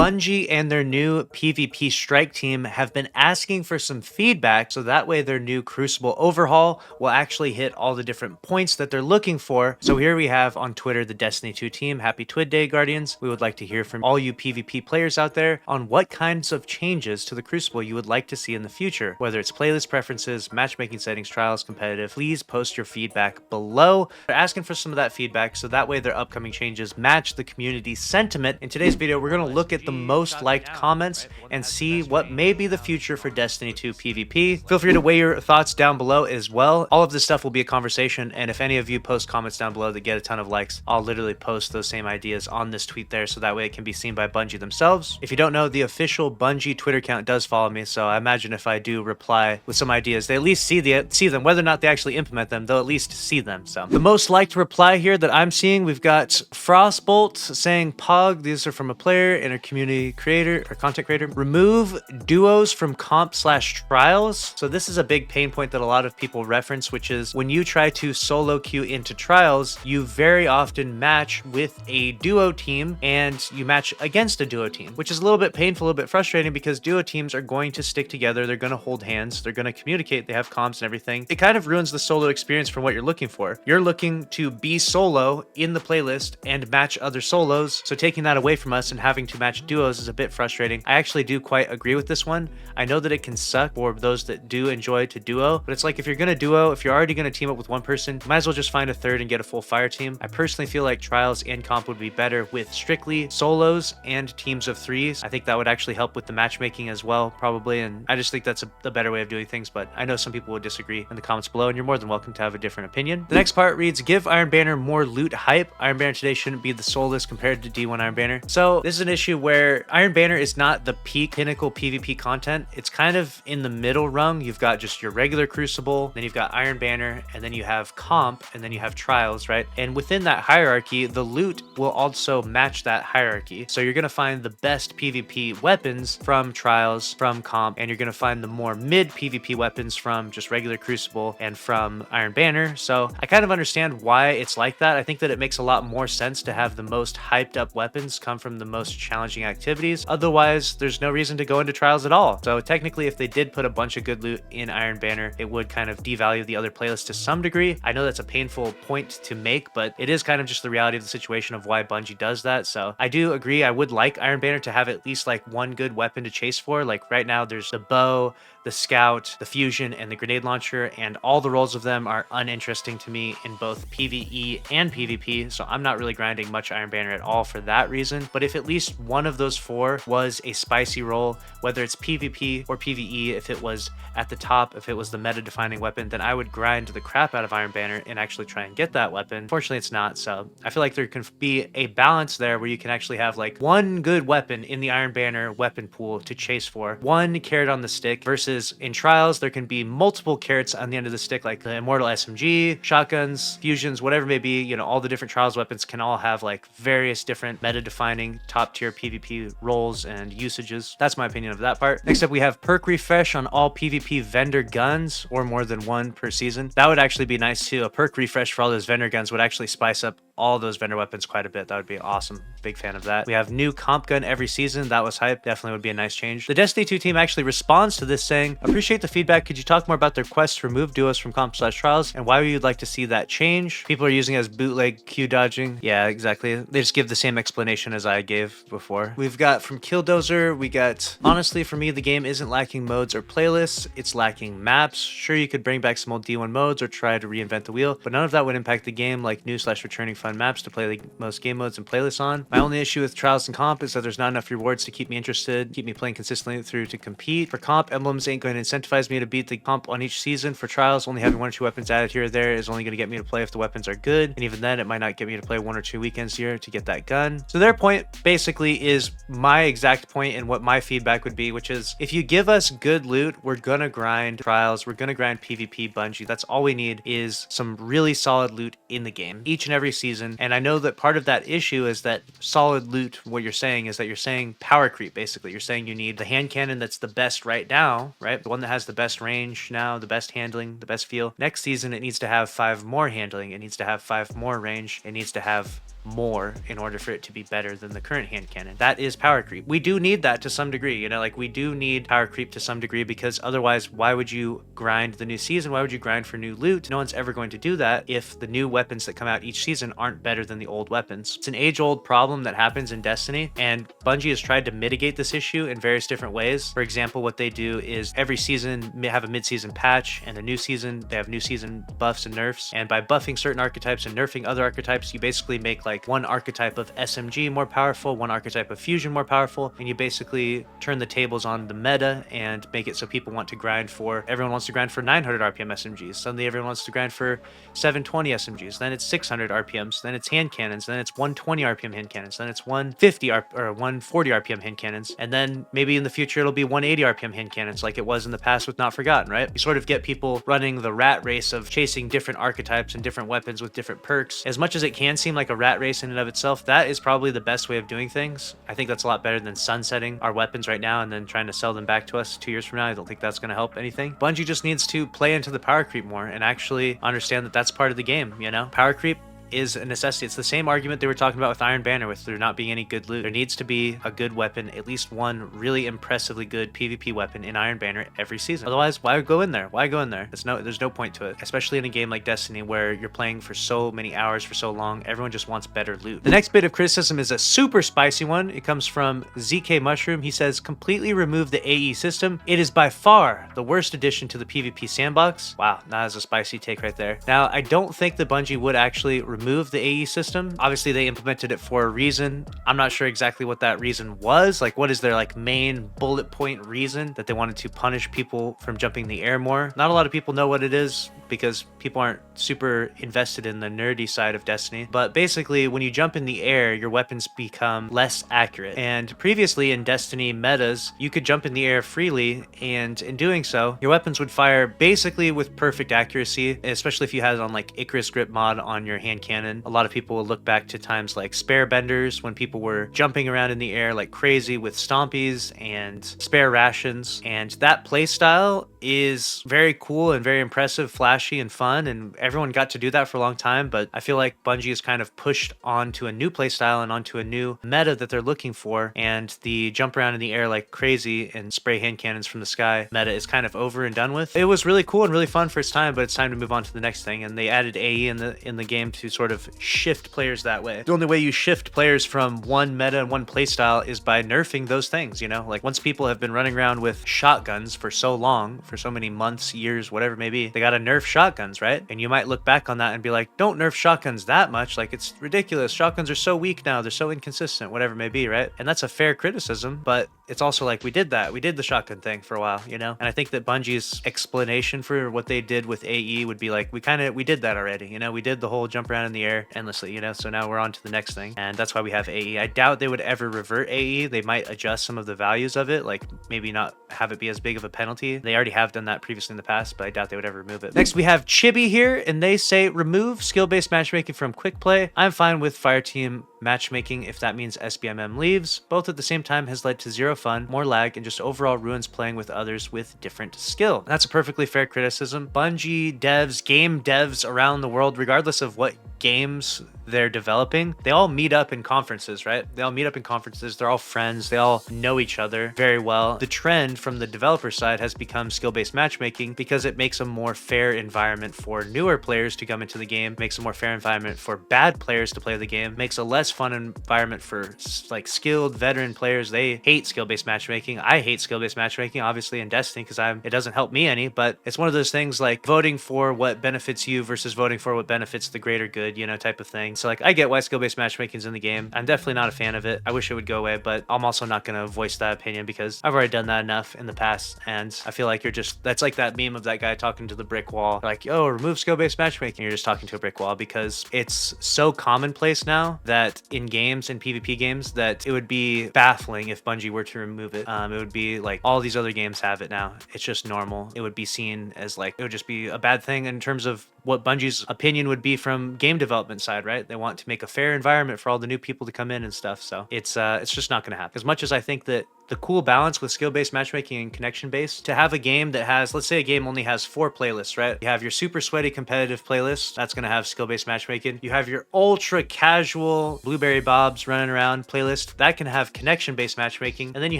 Bungie and their new PvP strike team have been asking for some feedback so that way their new Crucible overhaul will actually hit all the different points that they're looking for. So here we have on Twitter the Destiny 2 team. Happy Twid Day, Guardians. We would like to hear from all you PvP players out there on what kinds of changes to the Crucible you would like to see in the future. Whether it's playlist preferences, matchmaking settings, trials, competitive, please post your feedback below. They're asking for some of that feedback so that way their upcoming changes match the community sentiment. In today's video, we're going to look at the most liked comments and see what may be the future for Destiny 2 PvP. Feel free to weigh your thoughts down below as well. All of this stuff will be a conversation, and if any of you post comments down below that get a ton of likes, I'll literally post those same ideas on this tweet there so that way it can be seen by Bungie themselves. If you don't know, the official Bungie Twitter account does follow me, so I imagine if I do reply with some ideas, they at least see them. Whether or not they actually implement them, they'll at least see them. So the most liked reply here that I'm seeing, we've got Frostbolt saying, Pog, these are from a player and a community creator or content creator. Remove duos from comp/trials. So this is a big pain point that a lot of people reference, which is when you try to solo queue into trials, you very often match with a duo team and you match against a duo team, which is a little bit painful, a little bit frustrating because duo teams are going to stick together. They're going to hold hands. They're going to communicate. They have comms and everything. It kind of ruins the solo experience from what you're looking for. You're looking to be solo in the playlist and match other solos. So taking that away from us and having to match duos is a bit frustrating. I actually do quite agree with this one. I know that it can suck for those that do enjoy to duo, but it's like if you're going to duo, if you're already going to team up with one person, you might as well just find a third and get a full fire team. I personally feel like trials and comp would be better with strictly solos and teams of threes. I think that would actually help with the matchmaking as well, probably, and I just think that's a better way of doing things, but I know some people would disagree in the comments below, and you're more than welcome to have a different opinion. The next part reads, give Iron Banner more loot hype. Iron Banner today shouldn't be the soulless compared to D1 Iron Banner. So this is an issue where Iron Banner is not the peak pinnacle PvP content. It's kind of in the middle rung. You've got just your regular Crucible, then you've got Iron Banner, and then you have comp, and then you have trials, right? And within that hierarchy, the loot will also match that hierarchy. So you're going to find the best PvP weapons from trials, from comp, and you're going to find the more mid PvP weapons from just regular Crucible and from Iron Banner. So I kind of understand why it's like that. I think that it makes a lot more sense to have the most hyped up weapons come from the most challenging activities. Otherwise, there's no reason to go into trials at all. So technically, if they did put a bunch of good loot in Iron Banner, it would kind of devalue the other playlists to some degree. I know that's a painful point to make, but it is kind of just the reality of the situation of why Bungie does that. So I do agree. I would like Iron Banner to have at least like one good weapon to chase for. Like right now, there's the bow, the scout, the fusion, and the grenade launcher, and all the roles of them are uninteresting to me in both PvE and PvP, so I'm not really grinding much Iron Banner at all for that reason. But if at least one of those four was a spicy role, whether it's PvP or PvE, if it was at the top, if it was the meta-defining weapon, then I would grind the crap out of Iron Banner and actually try and get that weapon. Fortunately, it's not, so I feel like there can be a balance there where you can actually have like one good weapon in the Iron Banner weapon pool to chase for, one carrot on the stick, versus in trials there can be multiple carrots on the end of the stick, like the immortal SMG, shotguns, fusions, whatever it may be. You know, all the different trials weapons can all have like various different meta-defining top tier PvP roles and usages. That's my opinion of that part. Next up, we have perk refresh on all PvP vendor guns, or more than one per season. That would actually be nice too. A perk refresh for all those vendor guns would actually spice up all those vendor weapons quite a bit. That would be awesome. Big fan of that. We have new comp gun every season. That was hype. Definitely would be a nice change. The Destiny 2 team actually responds to this saying, appreciate the feedback. Could you talk more about their quest to remove duos from comp/trials and why you'd like to see that change? People are using it as bootleg Q dodging. Yeah, exactly. They just give the same explanation as I gave before. We've got from Killdozer, we got, honestly, for me, the game isn't lacking modes or playlists. It's lacking maps. Sure, you could bring back some old D1 modes or try to reinvent the wheel, but none of that would impact the game like new/returning fun maps to play the most game modes and playlists on. My only issue with trials and comp is that there's not enough rewards to keep me interested, keep me playing consistently through to compete. For comp, emblems ain't going to incentivize me to beat the comp on each season. For trials, only having one or two weapons added here or there is only going to get me to play if the weapons are good, and even then it might not get me to play 1 or 2 weekends here to get that gun. So their point basically is my exact point and what my feedback would be, which is if you give us good loot, we're gonna grind trials, we're gonna grind PvP. Bungie, that's all we need is some really solid loot in the game each and every season. And I know that part of that issue is that solid loot, what you're saying is that you're saying power creep. Basically, you're saying you need the hand cannon that's the best right now, right? The one that has the best range now, the best handling, the best feel. Next season, it needs to have 5 more handling. It needs to have 5 more range. It needs to have more in order for it to be better than the current hand cannon. That is power creep. We do need that to some degree, you know, like we do need power creep to some degree, because otherwise why would you grind the new season? Why would you grind for new loot? No one's ever going to do that if the new weapons that come out each season aren't better than the old weapons. It's an age-old problem that happens in Destiny, and Bungie has tried to mitigate this issue in various different ways. For example, what they do is every season have a mid-season patch, and a new season they have new season buffs and nerfs, and by buffing certain archetypes and nerfing other archetypes, you basically make like one archetype of SMG more powerful, one archetype of fusion more powerful, and you basically turn the tables on the meta and make it so people want to grind for, everyone wants to grind for 900 RPM SMGs, suddenly everyone wants to grind for 720 SMGs, then it's 600 RPMs, then it's hand cannons, then it's 120 RPM hand cannons, then it's 150 or 140 RPM hand cannons, and then maybe in the future it'll be 180 RPM hand cannons like it was in the past with Not Forgotten, right? You sort of get people running the rat race of chasing different archetypes and different weapons with different perks. As much as it can seem like a rat race in and of itself, that is probably the best way of doing things. I think that's a lot better than sunsetting our weapons right now and then trying to sell them back to us 2 years from now. I don't think that's going to help anything. Bungie just needs to play into the power creep more and actually understand that that's part of the game, you know? Power creep is a necessity. It's the same argument they were talking about with Iron Banner, with there not being any good loot. There needs to be a good weapon, at least one really impressively good PvP weapon in Iron Banner every season. Otherwise, why go in there? Why go in there? There's no point to it, especially in a game like Destiny where you're playing for so many hours for so long. Everyone just wants better loot. The next bit of criticism is a super spicy one. It comes from ZKMushroom. He says, completely remove the AE system. It is by far the worst addition to the PvP sandbox. Wow, that is a spicy take right there. Now, I don't think that Bungie would actually remove the AE system. Obviously, they implemented it for a reason. I'm not sure exactly what that reason was. Like, what is their like main bullet point reason that they wanted to punish people from jumping the air more? Not a lot of people know what it is because people aren't super invested in the nerdy side of Destiny. But basically, when you jump in the air, your weapons become less accurate. And previously in Destiny metas, you could jump in the air freely, and in doing so, your weapons would fire basically with perfect accuracy, especially if you had it on like Icarus Grip mod on your hand cannon. A lot of people will look back to times like Spare Benders when people were jumping around in the air like crazy with Stompies and Spare Rations. And that playstyle is very cool and very impressive, flashy and fun, and everyone got to do that for a long time. But I feel like Bungie has kind of pushed onto a new playstyle and onto a new meta that they're looking for, and the jump around in the air like crazy and spray hand cannons from the sky meta is kind of over and done with. It was really cool and really fun for its time, but it's time to move on to the next thing, and they added AE in the game to sort of shift players that way. The only way you shift players from one meta and one playstyle is by nerfing those things, you know? Like, once people have been running around with shotguns for so long, for so many months, years, whatever it may be, they gotta nerf shotguns, right? And you might look back on that and be like, don't nerf shotguns that much, like it's ridiculous. Shotguns are so weak now, they're so inconsistent, whatever it may be, right? And that's a fair criticism, but it's also like, we did the shotgun thing for a while, you know? And I think that Bungie's explanation for what they did with AE would be like, we did that already, you know? We did the whole jump around in the air endlessly, you know? So now we're on to the next thing, and that's why we have AE. I doubt they would ever revert AE. They might adjust some of the values of it, like maybe not have it be as big of a penalty. They already have done that previously in the past, but I doubt they would ever remove it. Next, we have Chibi here, and they say, remove skill-based matchmaking from quick play. I'm fine with Fireteam matchmaking if that means SBMM leaves. Both at the same time has led to zero fun, more lag, and just overall ruins playing with others with different skill. And that's a perfectly fair criticism. Bungie devs, game devs around the world, regardless of what games they're developing, they all meet up in conferences, right? They all meet up in conferences. They're all friends. They all know each other very well. The trend from the developer side has become skill-based matchmaking because it makes a more fair environment for newer players to come into the game, makes a more fair environment for bad players to play the game, makes a less fun environment for like skilled veteran players. They hate skill-based matchmaking. I hate skill-based matchmaking, obviously, in Destiny, because it doesn't help me any, but it's one of those things like voting for what benefits you versus voting for what benefits the greater good, you know, type of thing. So like, I get why skill-based matchmaking's in the game. I'm definitely not a fan of it. I wish it would go away, but I'm also not going to voice that opinion because I've already done that enough in the past, and I feel like that's like that meme of that guy talking to the brick wall, like, oh, remove skill-based matchmaking. You're just talking to a brick wall, because it's so commonplace now that in games, in PvP games, that it would be baffling if Bungie were to remove it. It would be like all these other games have it now. It's just normal. It would be seen as like, it would just be a bad thing in terms of what Bungie's opinion would be from game development side, right? They want to make a fair environment for all the new people to come in and stuff. So it's just not going to happen. As much as I think that the cool balance with skill-based matchmaking and connection-based, to have a game that has, let's say a game only has 4 playlists, right? You have your super sweaty competitive playlist, that's going to have skill-based matchmaking. You have your ultra casual blueberry bobs running around playlist, that can have connection-based matchmaking. And then you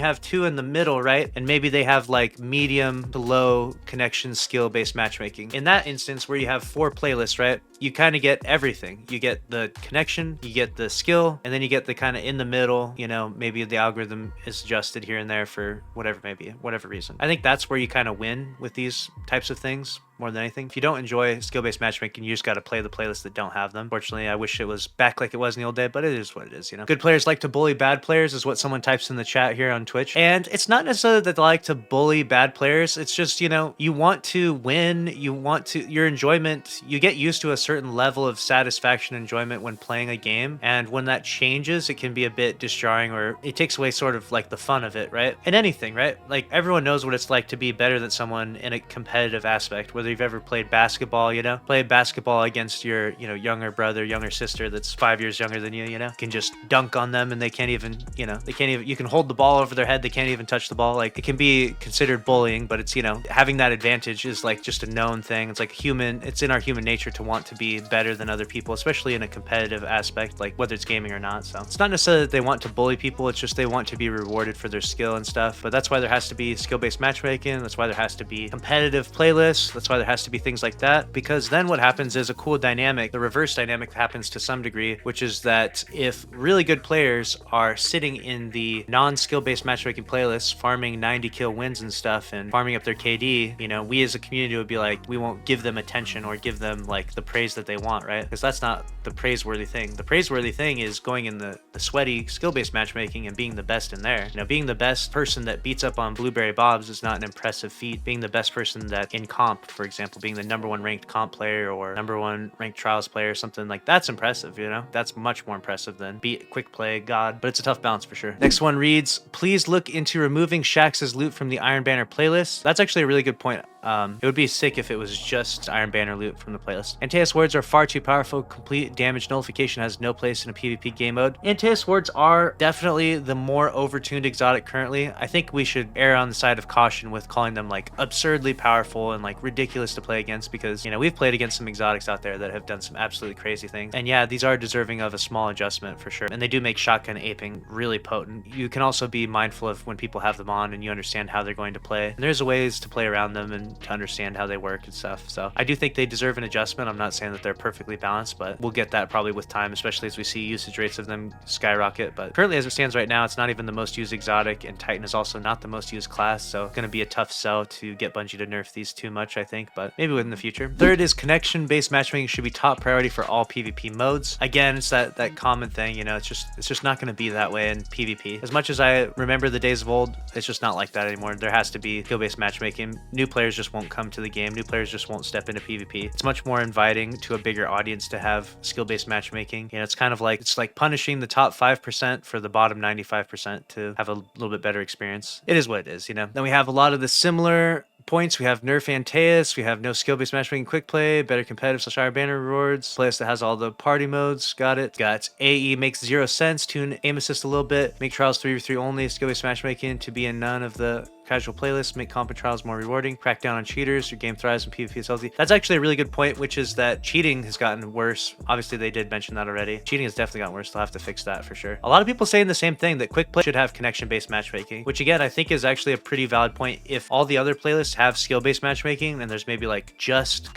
have 2 in the middle, right? And maybe they have like medium to low connection skill-based matchmaking. In that instance where you have 4 playlists, right? You kind of get everything. You get the connection, you get the skill, and then you get the kind of in the middle, you know, maybe the algorithm is adjusted here and there for whatever, maybe whatever reason. I think that's where you kind of win with these types of things more than anything. If you don't enjoy skill-based matchmaking, you just got to play the playlists that don't have them. Fortunately, I wish it was back like it was in the old day, but it is what it is, you know. Good players like to bully bad players is what someone types in the chat here on Twitch. And it's not necessarily that they like to bully bad players. It's just, you know, you want to win, you want to, your enjoyment, you get used to a certain level of satisfaction and enjoyment when playing a game. And when that changes, it can be a bit disjarring, or it takes away sort of like the fun of it, right? In anything, right? Like everyone knows what it's like to be better than someone in a competitive aspect, whether you've ever played basketball, you know, play basketball against your, you know, younger brother, younger sister that's 5 years younger than you know, can just dunk on them and they can't even, you know, they can't even, you can hold the ball over their head, they can't even touch the ball. Like it can be considered bullying, but it's, you know, having that advantage is like just a known thing. It's like human, it's in our human nature to want to be better than other people, especially in a competitive aspect, like whether it's gaming or not. So it's not necessarily that they want to bully people, it's just they want to be rewarded for their skill and stuff. But that's why there has to be skill-based matchmaking, that's why there has to be competitive playlists, that's why there has to be things like that, because then what happens is a cool dynamic, the reverse dynamic happens to some degree, which is that if really good players are sitting in the non-skill-based matchmaking playlists, farming 90 kill wins and stuff and farming up their KD, you know, we as a community would be like, we won't give them attention or give them like the praise that they want, right? Because that's not the praiseworthy thing. The praiseworthy thing is going in the sweaty skill-based matchmaking and being the best in there. You know, being the best person that beats up on blueberry bobs is not an impressive feat. Being the best person that in comp, for example, being the #1 ranked comp player or #1 ranked trials player, something like that's impressive, you know? That's much more impressive than beat quick play god, but it's a tough balance for sure. Next one reads, please look into removing Shax's loot from the Iron Banner playlist. That's actually a really good point. It would be sick if it was just Iron Banner loot from the playlist. Antaeus wards are far too powerful. Complete damage nullification has no place in a PvP game mode. Antaeus wards are definitely the more overtuned exotic currently. I think we should err on the side of caution with calling them like absurdly powerful and like ridiculous to play against, because, you know, we've played against some exotics out there that have done some absolutely crazy things. And yeah, these are deserving of a small adjustment for sure. And they do make shotgun aping really potent. You can also be mindful of when people have them on and you understand how they're going to play. And there's ways to play around them and to understand how they work and stuff. So I do think they deserve an adjustment. I'm not saying that they're perfectly balanced, but we'll get that probably with time, especially as we see usage rates of them skyrocket. But currently as it stands right now, it's not even the most used exotic, and Titan is also not the most used class. So it's going to be a tough sell to get Bungie to nerf these too much, I think, but maybe within the future. Third is connection-based matchmaking should be top priority for all PvP modes. Again, it's that common thing, you know, it's just not going to be that way in PvP. As much as I remember the days of old, it's just not like that anymore. There has to be skill-based matchmaking. New players just won't come to the game. New players just won't step into PvP. It's much more inviting to a bigger audience to have skill-based matchmaking. You know, it's kind of like, it's like punishing the top 5% for the bottom 95% to have a little bit better experience. It is what it is, you know. Then we have a lot of the similar points. We have nerf Antaeus, we have no skill-based matchmaking quick play, better competitive / Iron Banner rewards, playlist that has all the party modes, got it. Got AE makes 0 sense, tune aim assist a little bit, make trials 3v3 only, skill-based matchmaking to be in none of the casual playlists, make comp and trials more rewarding, crack down on cheaters, your game thrives and PvP is healthy. That's actually a really good point, which is that cheating has gotten worse. Obviously they did mention that already. Cheating has definitely gotten worse. They'll have to fix that for sure. A lot of people saying the same thing, that quick play should have connection-based matchmaking, which again I think is actually a pretty valid point. If all the other playlists have skill-based matchmaking and there's maybe like just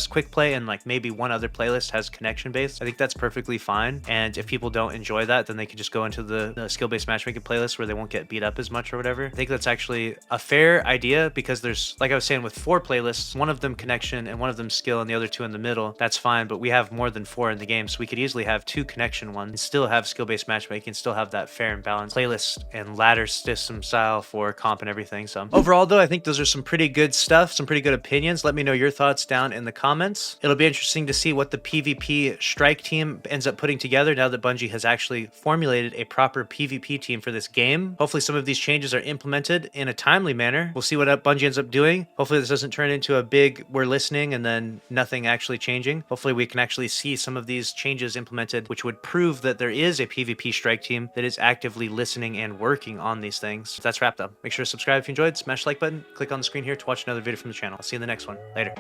quick play and like maybe one other playlist has connection-based, I think that's perfectly fine. And if people don't enjoy that, then they can just go into the skill-based matchmaking playlist where they won't get beat up as much or whatever. I think that's actually a fair idea, because there's, like I was saying, with 4 playlists, one of them connection and one of them skill and the other 2 in the middle, that's fine. But we have more than 4 in the game, so we could easily have 2 connection ones and still have skill-based matchmaking, still have that fair and balanced playlist and ladder system style for comp and everything. So overall though, I think those are some pretty good stuff, some pretty good opinions. Let me know your thoughts down in the comments. It'll be interesting to see what the PvP strike team ends up putting together now that Bungie has actually formulated a proper PvP team for this game. Hopefully some of these changes are implemented in a timely manner. We'll see what Bungie ends up doing. Hopefully this doesn't turn into a big we're listening and then nothing actually changing. Hopefully we can actually see some of these changes implemented, which would prove that there is a PvP strike team that is actively listening and working on these things. That's wrapped up. Make sure to subscribe if you enjoyed, smash the like button, click on the screen here to watch another video from the channel. I'll see you in the next one. Later.